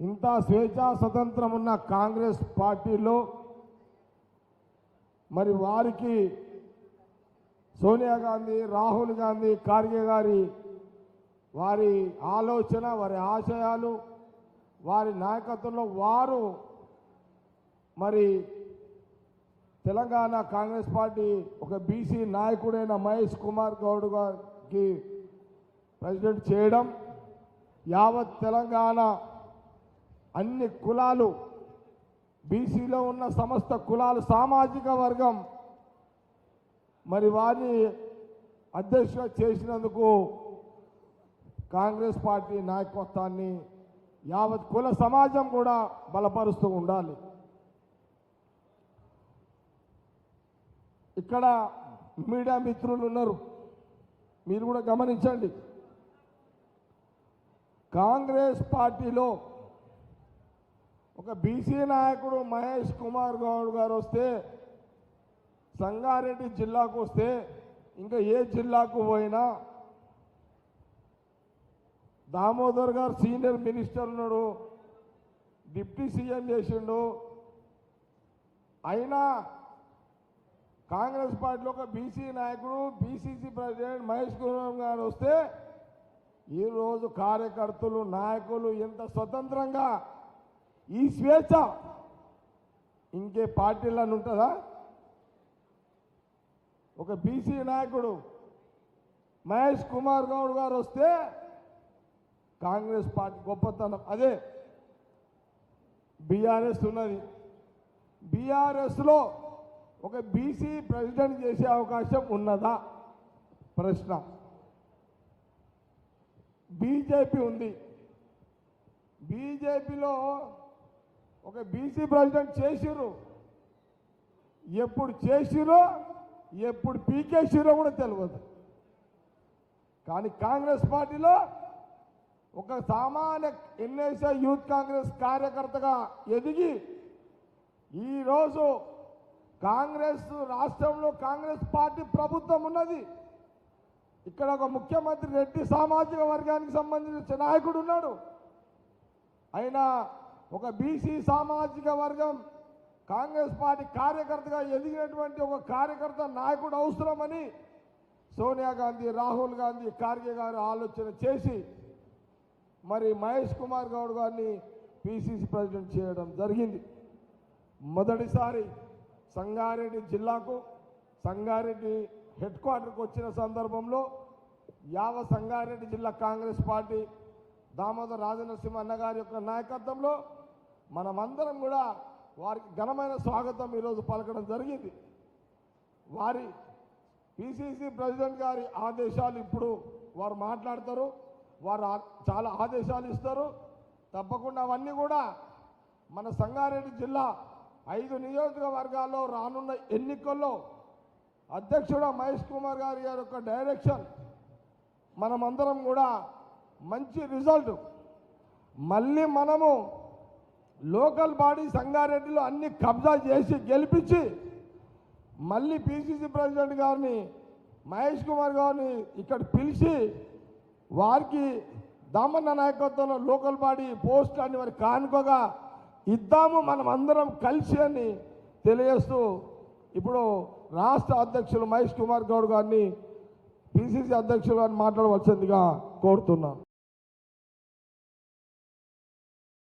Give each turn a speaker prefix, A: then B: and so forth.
A: ఇంత స్వేచ్ఛా స్వతంత్రం ఉన్న కాంగ్రెస్ పార్టీలో మరి వారికి సోనియా గాంధీ, రాహుల్ గాంధీ, ఖార్గే గారి వారి ఆలోచన, వారి ఆశయాలు, వారి నాయకత్వంలో వారు మరి తెలంగాణ కాంగ్రెస్ పార్టీ ఒక బీసీ నాయకుడైన మహేష్ కుమార్ గౌడ్ గారికి ప్రెసిడెంట్ చేయడం, యావత్ తెలంగాణ అన్ని కులాలు, బీసీలో ఉన్న సమస్త కులాలు, సామాజిక వర్గం మరి వారిని అధ్యక్షుగా చేసినందుకు కాంగ్రెస్ పార్టీ నాయకత్వాన్ని యావత్ కుల సమాజం కూడా బలపరుస్తూ ఉండాలి. ఇక్కడ మీడియా మిత్రులు ఉన్నారు, మీరు కూడా గమనించండి. కాంగ్రెస్ పార్టీలో ఒక బీసీ నాయకుడు మహేష్ కుమార్ గౌడ్ గారు వస్తే, సంగారెడ్డి జిల్లాకు వస్తే, ఇంకా ఏ జిల్లాకు పోయినా దామోదర్ గారు సీనియర్ మినిస్టర్ ఉన్నాడు, డిప్యూటీ సీఎం చేసిండు, అయినా కాంగ్రెస్ పార్టీలో ఒక బీసీ నాయకుడు, బీసీసీ ప్రెసిడెంట్ మహేష్ కుమార్ గారు వస్తే ఈరోజు కార్యకర్తలు, నాయకులు ఎంత స్వతంత్రంగా, ఈ స్వేచ్ఛ ఇంకే పార్టీలను ఉంటుందా? ఒక బీసీ నాయకుడు మహేష్ కుమార్ గౌడ్ గారు వస్తే కాంగ్రెస్ పార్టీ గొప్పతనం అదే. బీఆర్ఎస్ ఉన్నది, బీఆర్ఎస్లో ఒక బీసీ ప్రెసిడెంట్ చేసే అవకాశం ఉన్నదా ప్రశ్న. బీజేపీ ఉంది, బీజేపీలో ఒక బీసీ ప్రెసిడెంట్ చేసిర్రు, ఎప్పుడు చేసిరో ఎప్పుడు పీకేసిరో కూడా తెలియదు. కానీ కాంగ్రెస్ పార్టీలో ఒక సామాన్య ఎన్ఎస్ఐ యూత్ కాంగ్రెస్ కార్యకర్తగా ఎదిగి ఈరోజు కాంగ్రెస్ రాష్ట్రంలో కాంగ్రెస్ పార్టీ ప్రభుత్వం ఉన్నది. ఇక్కడ ఒక ముఖ్యమంత్రి రెడ్డి సామాజిక వర్గానికి సంబంధించిన నాయకుడు ఉన్నాడు. అయినా ఒక బీసీ సామాజిక వర్గం కాంగ్రెస్ పార్టీ కార్యకర్తగా ఎదిగినటువంటి ఒక కార్యకర్త నాయకుడు అవసరమని సోనియా గాంధీ, రాహుల్ గాంధీ, ఖార్గే గారు ఆలోచన చేసి మరి మహేష్ కుమార్ గౌడ్ గారిని పిసిసి ప్రెసిడెంట్ చేయడం జరిగింది. మొదటిసారి సంగారెడ్డి జిల్లాకు, సంగారెడ్డి హెడ్ క్వార్టర్కి వచ్చిన సందర్భంలో యావత్ సంగారెడ్డి జిల్లా కాంగ్రెస్ పార్టీ దామోదర్ రాజనరసింహ అన్న గారి యొక్క నాయకత్వంలో మనమందరం కూడా వారికి ఘనమైన స్వాగతం ఈరోజు పలకడం జరిగింది. వారి పిసిసి ప్రెసిడెంట్ గారి ఆదేశాలు ఇప్పుడు వారు మాట్లాడతారు, వారు చాలా ఆదేశాలు ఇస్తారు. తప్పకుండా అవన్నీ కూడా మన సంగారెడ్డి జిల్లా 5 నియోజకవర్గాల్లో రానున్న ఎన్నికల్లో అధ్యక్షుడు మహేష్ కుమార్ గారి యొక్క డైరెక్షన్ మనమందరం కూడా మంచి రిజల్ట్, మళ్ళీ మనము లోకల్ బాడీ సంగారెడ్డిలో అన్ని కబ్జా చేసి గెలిపించి మళ్ళీ పిసిసి ప్రెసిడెంట్ గారిని మహేష్ కుమార్ గారిని ఇక్కడ పిలిచి వారికి దామన్న నాయకత్వంలో లోకల్ బాడీ పోస్ట్ అని వారికి కానుకగా ఇద్దాము మనం అందరం కలిసి అని తెలియజేస్తూ ఇప్పుడు రాష్ట్ర అధ్యక్షులు మహేష్ కుమార్ గౌడ్ గారిని పిసిసి అధ్యక్షులు అని మాట్లాడవలసిందిగా కోరుతున్నాను.